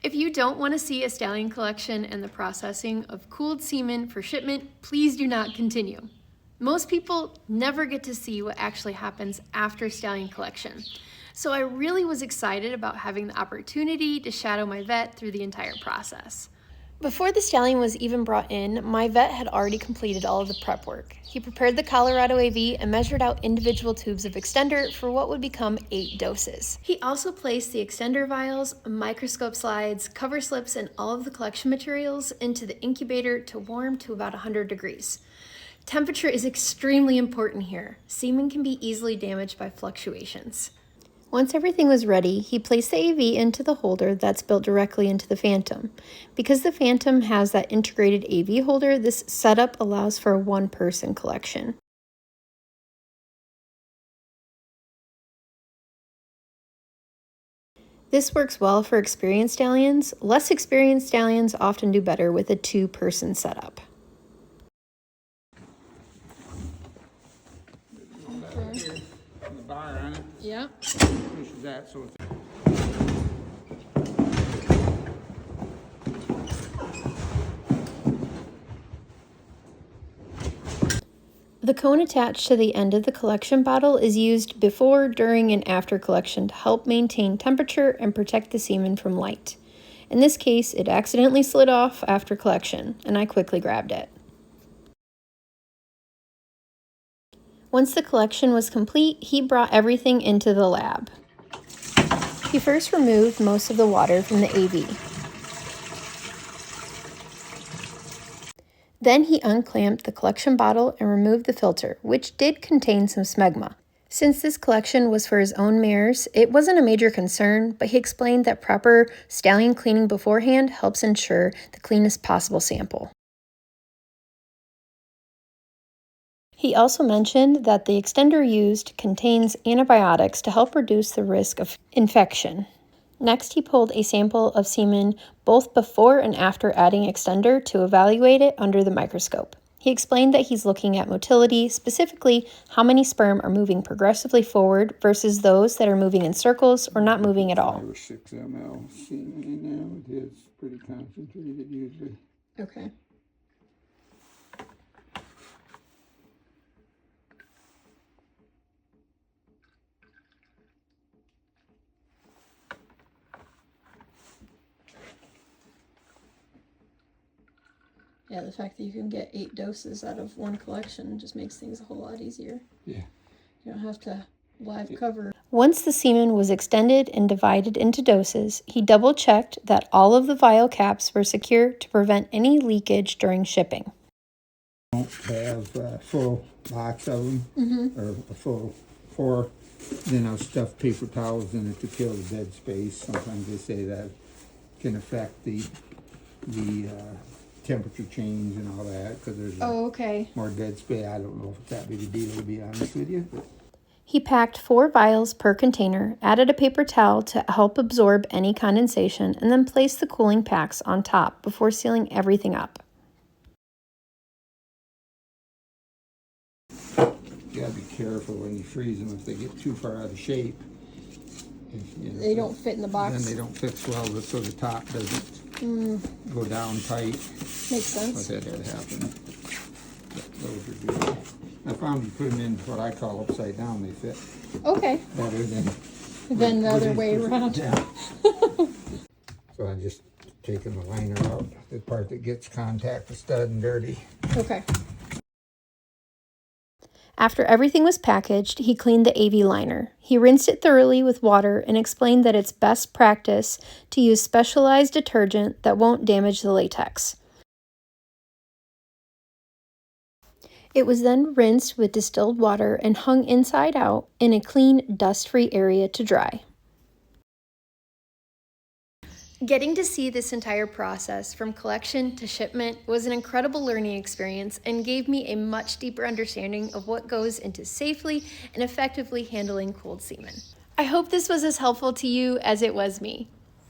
If you don't want to see a stallion collection and the processing of cooled semen for shipment, please do not continue. Most people never get to see what actually happens after stallion collection. So I really was excited about having the opportunity to shadow my vet through the entire process. Before the stallion was even brought in, my vet had already completed all of the prep work. He prepared the Colorado AV and measured out individual tubes of extender for what would become 8 doses. He also placed the extender vials, microscope slides, cover slips, and all of the collection materials into the incubator to warm to about 100 degrees. Temperature is extremely important here. Semen can be easily damaged by fluctuations. Once everything was ready, he placed the AV into the holder that's built directly into the Phantom. Because the Phantom has that integrated AV holder, this setup allows for a one-person collection. This works well for experienced stallions. Less experienced stallions often do better with a two-person setup. Okay. The bar on it. Yeah. Pushes that so it's... The cone attached to the end of the collection bottle is used before, during, and after collection to help maintain temperature and protect the semen from light. In this case, it accidentally slid off after collection, and I quickly grabbed it. Once the collection was complete, he brought everything into the lab. He first removed most of the water from the AV. Then he unclamped the collection bottle and removed the filter, which did contain some smegma. Since this collection was for his own mares, it wasn't a major concern, but he explained that proper stallion cleaning beforehand helps ensure the cleanest possible sample. He also mentioned that the extender used contains antibiotics to help reduce the risk of infection. Next, he pulled a sample of semen both before and after adding extender to evaluate it under the microscope. He explained that he's looking at motility, specifically how many sperm are moving progressively forward versus those that are moving in circles or not moving at all. 5 or 6 ml semen in there. It is pretty concentrated usually. Okay. Yeah, the fact that you can get 8 doses out of one collection just makes things a whole lot easier. Yeah. You don't have to live cover. Once the semen was extended and divided into doses, he double-checked that all of the vial caps were secure to prevent any leakage during shipping. Don't have a full box of them, or a full 4. Then I'll stuff paper towels in it to kill the dead space. Sometimes they say that can affect the temperature change and all that, because there's more dead space. I don't know if it's that big a deal, to be honest with you. But he packed 4 vials per container, added a paper towel to help absorb any condensation, and then placed the cooling packs on top before sealing everything up. you gotta be careful when you freeze them if they get too far out of shape. They don't fit in the box. Then they don't fix well, so the top doesn't go down tight. Makes sense. But that had happened. Those are good. I found you put them in what I call upside down, they fit Okay. better Than the other way around. Yeah. So I'm just taking the liner out, the part that gets contact, the stud and dirty. Okay. After everything was packaged, he cleaned the AV liner. He rinsed it thoroughly with water and explained that it's best practice to use specialized detergent that won't damage the latex. It was then rinsed with distilled water and hung inside out in a clean, dust-free area to dry. Getting to see this entire process from collection to shipment was an incredible learning experience and gave me a much deeper understanding of what goes into safely and effectively handling cooled semen. I hope this was as helpful to you as it was me.